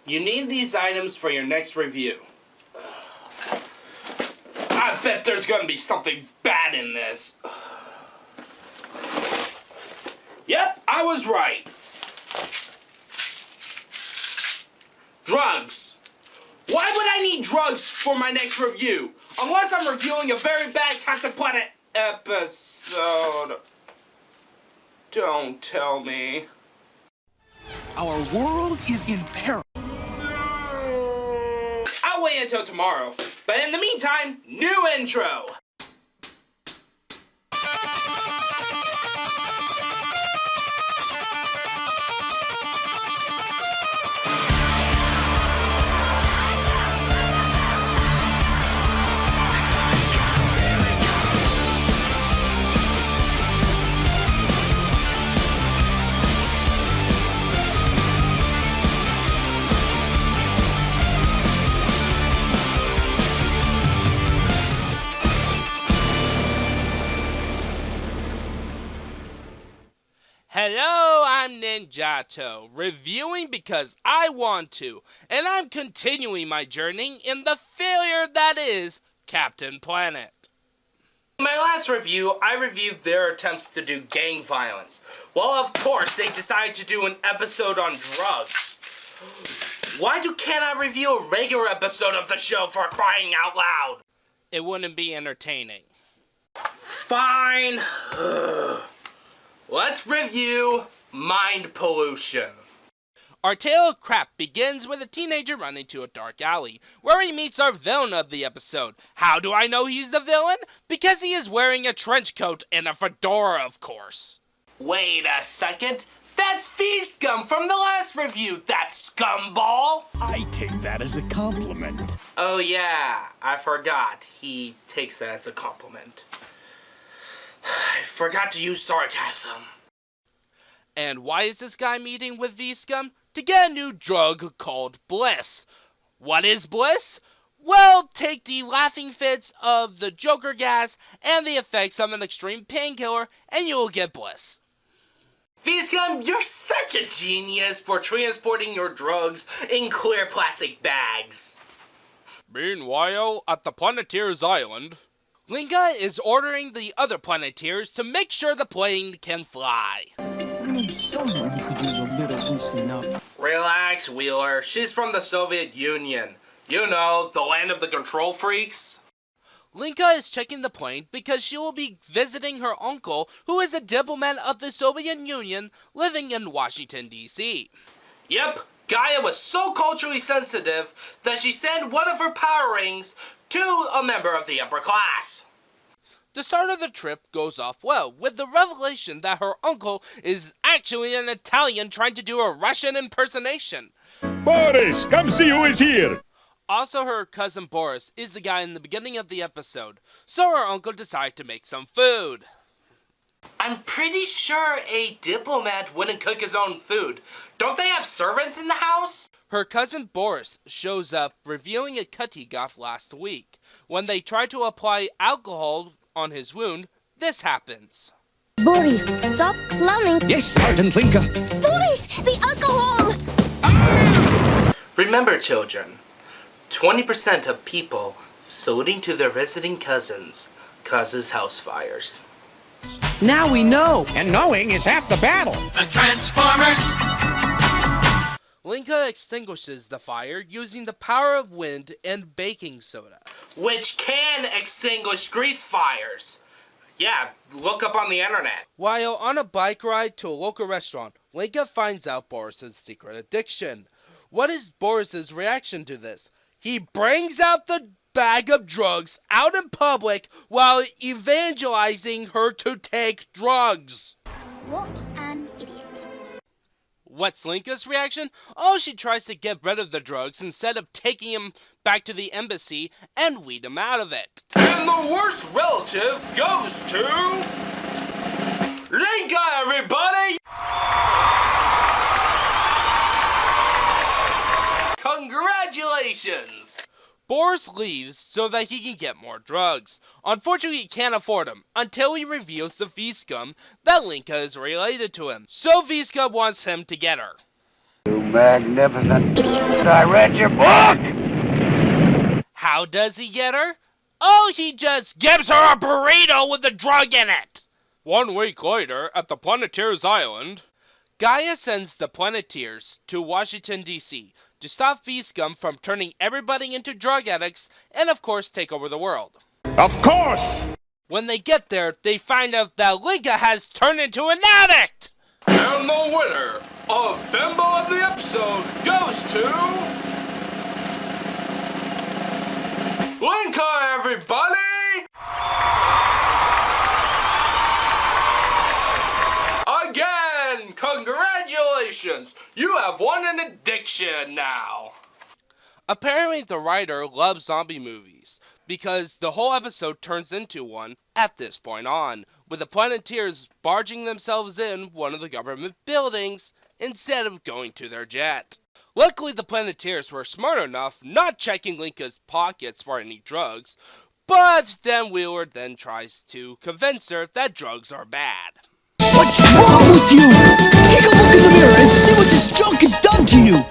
You need these items for your next review. I bet there's gonna be something bad in this. Yep, I was right. Drugs. Why would I need drugs for my next review? Unless I'm reviewing a very bad Captain Planet episode. Don't tell me. Our world is in peril. I'll wait until tomorrow. But in the meantime, new intro. Hello, I'm Ninjato, reviewing because I want to, and I'm continuing my journey in the failure that is Captain Planet. In my last review, I reviewed their attempts to do gang violence. Well, of course, they decided to do an episode on drugs. Why can't I review a regular episode of the show, for crying out loud? It wouldn't be entertaining. Fine. Let's review Mind Pollution. Our tale of crap begins with a teenager running to a dark alley, where he meets our villain of the episode. How do I know he's the villain? Because he is wearing a trench coat and a fedora, of course. Wait a second. That's V-Scum from the last review, that scumball! I take that as a compliment. Oh yeah, I forgot. He takes that as a compliment. I forgot to use sarcasm. And why is this guy meeting with V-Scum? To get a new drug called Bliss. What is Bliss? Well, take the laughing fits of the Joker gas and the effects of an extreme painkiller and you will get Bliss. V-Scum, you're such a genius for transporting your drugs in clear plastic bags. Meanwhile, at the Planeteers island, Linka is ordering the other Planeteers to make sure the plane can fly. Someone could use a little loosen up. Relax, Wheeler. She's from the Soviet Union. You know, the land of the control freaks. Linka is checking the plane because she will be visiting her uncle, who is a diplomat of the Soviet Union living in Washington, D.C. Yep, Gaia was so culturally sensitive that she sent one of her power rings to a member of the upper class. The start of the trip goes off well, with the revelation that her uncle is actually an Italian trying to do a Russian impersonation. Boris, come see who is here! Also, her cousin Boris is the guy in the beginning of the episode, so her uncle decides to make some food. I'm pretty sure a diplomat wouldn't cook his own food. Don't they have servants in the house? Her cousin Boris shows up revealing a cut he got last week. When they try to apply alcohol on his wound, this happens. Boris, stop clowning. Yes, Sergeant Linka. Boris, the alcohol! Remember, children, 20% of people saluting to their visiting cousins causes house fires. Now we know, and knowing is half the battle. The Transformers! Linka extinguishes the fire using the power of wind and baking soda, which can extinguish grease fires. Yeah, look up on the internet. While on a bike ride to a local restaurant, Linka finds out Boris's secret addiction. What is Boris's reaction to this? He brings out the bag of drugs out in public while evangelizing her to take drugs. What an idiot. What's Linka's reaction? Oh, she tries to get rid of the drugs instead of taking him back to the embassy and weed him out of it. And the worst relative goes to Linka, everybody! Congratulations! Boris leaves so that he can get more drugs. Unfortunately, he can't afford them until he reveals to V-Scum that Linka is related to him. So V-Scum wants him to get her. You magnificent idiot. I read your book! How does he get her? Oh, he just gives her a burrito with a drug in it! 1 week later, at the Planeteers Island, Gaia sends the Planeteers to Washington, D.C. to stop V-Scum from turning everybody into drug addicts and, of course, take over the world. Of course! When they get there, they find out that Linka has turned into an addict! And the winner of Bimbo of the episode goes to... Linka, everybody! Again, congratulations! You have won an addiction now! Apparently the writer loves zombie movies, because the whole episode turns into one at this point on, with the Planeteers barging themselves in one of the government buildings instead of going to their jet. Luckily the Planeteers were smart enough not checking Linka's pockets for any drugs, but then Wheeler then tries to convince her that drugs are bad. What's wrong with you? Take a look in the mirror and see what this junk has done to you!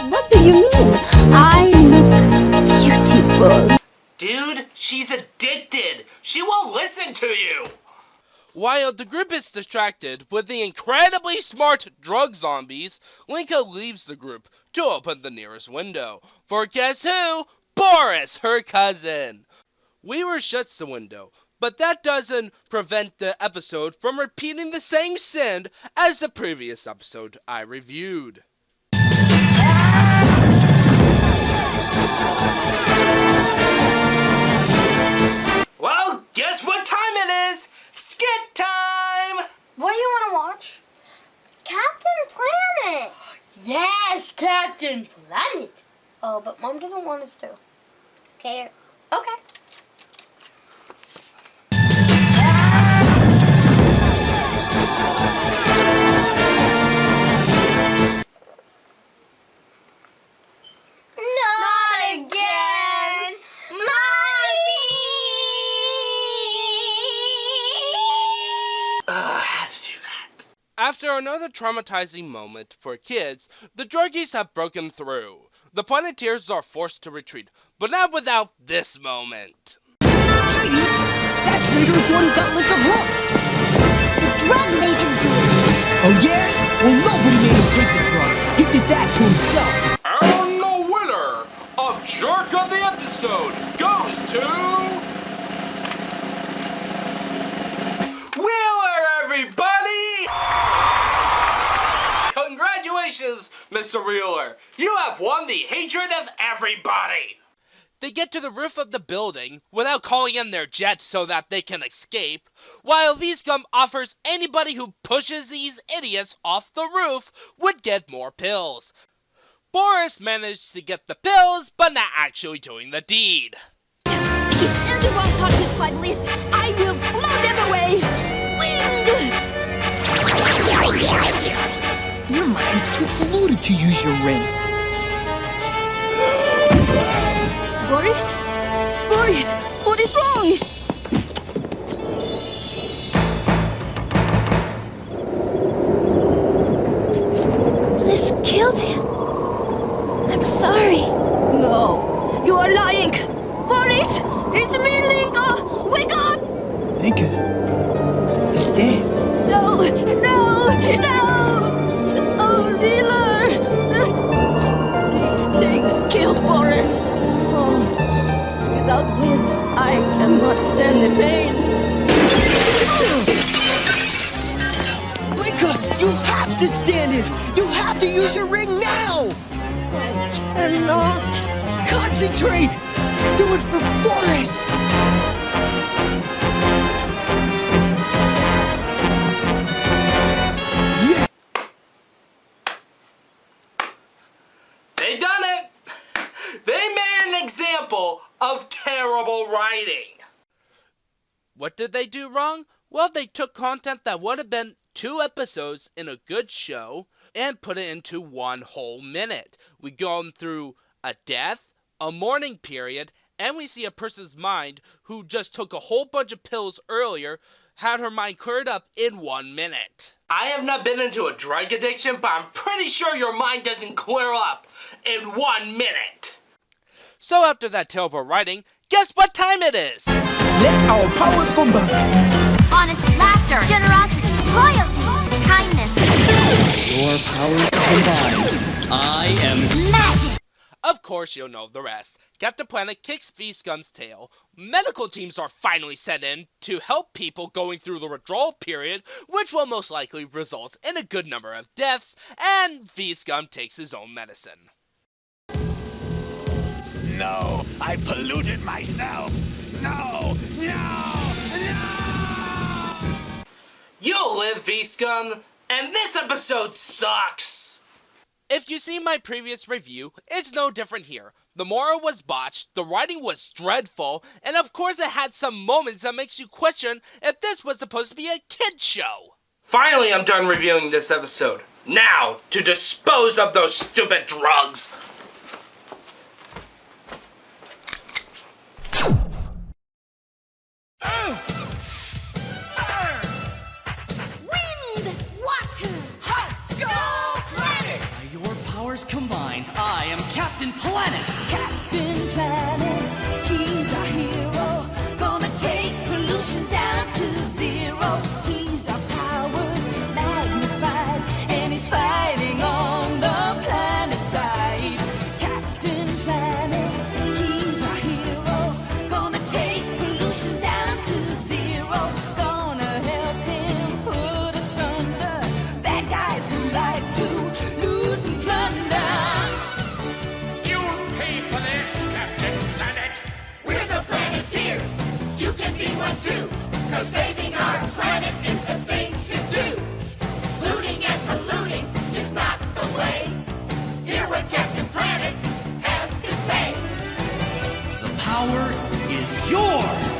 What do you mean? I look beautiful. Dude, she's addicted! She won't listen to you! While the group is distracted with the incredibly smart drug zombies, Linka leaves the group to open the nearest window. For guess who? Boris, her cousin! Weaver shuts the window, but that doesn't prevent the episode from repeating the same sin as the previous episode I reviewed. Well, guess what time it is? Skit time! What do you want to watch? Captain Planet! Yes, Captain Planet! Oh, but Mom doesn't want us to. Okay. Okay. Not again! Had to do that. After another traumatizing moment for kids, the druggies have broken through. The Planeteers are forced to retreat, but not without this moment. Idiot! That traitor is the one who got Linka hooked! The drug made him do it. Oh yeah? Well, nobody made him take the drug. He did that to himself. And the winner of Jerk of the episode goes to... Wheeler, everybody! Congratulations, Mr. Wheeler. You have won the hatred of everybody. They get to the roof of the building without calling in their jet so that they can escape, while V-Scum offers anybody who pushes these idiots off the roof would get more pills. Boris managed to get the pills, but not actually doing the deed. If anyone touches my bliss, I will blow them away! Wind! Your mind's too polluted to use your ring. Boris? Boris, what is wrong? Bliss killed him. I'm sorry. No, you are lying. Boris, it's me, Linka. Wake up! Linka, he's dead. No, no, no! Oh, Wheeler! These things killed Boris. Oh, without Bliss, I cannot stand the pain. Linka, you have to stand it! You have to use your ring now! I cannot. Concentrate! Do it for Boris! Yeah! They done it! They made an example of terrible writing. What did they do wrong? Well, they took content that would have been 2 episodes in a good show and put it into 1 whole minute. We've gone through a death, a morning period, and we see a person's mind who just took a whole bunch of pills earlier, had her mind cleared up in 1 minute. I have not been into a drug addiction, but I'm pretty sure your mind doesn't clear up in 1 minute. So after that terrible writing, guess what time it is? Let our powers combine. Honest laughter, generosity, loyalty, kindness. Your powers combined. I am Magic. Of course you'll know the rest. Captain Planet kicks V-Scum's tail. Medical teams are finally sent in to help people going through the withdrawal period, which will most likely result in a good number of deaths, and V-Scum takes his own medicine. No, I polluted myself. No, no, no! You'll live, V-Scum, and this episode sucks! If you see my previous review, it's no different here. The moral was botched, the writing was dreadful, and of course it had some moments that makes you question if this was supposed to be a kid's show. Finally, I'm done reviewing this episode. Now, to dispose of those stupid drugs! Wind, water, By your powers combined, I am Captain Planet. Captain Planet, he's our hero. Gonna take pollution down to zero. He's our powers magnified, and he's fighting on the planet side. Captain Planet, he's our hero. Gonna take pollution down to zero. Gonna help him put us under bad guys who like to loot and plunder. You'll pay for this, Captain Planet. We're the Planeteers. You can be one too. Cause saving our planet is the thing to do. Looting and polluting is not the way. Hear what Captain Planet has to say. The power is yours.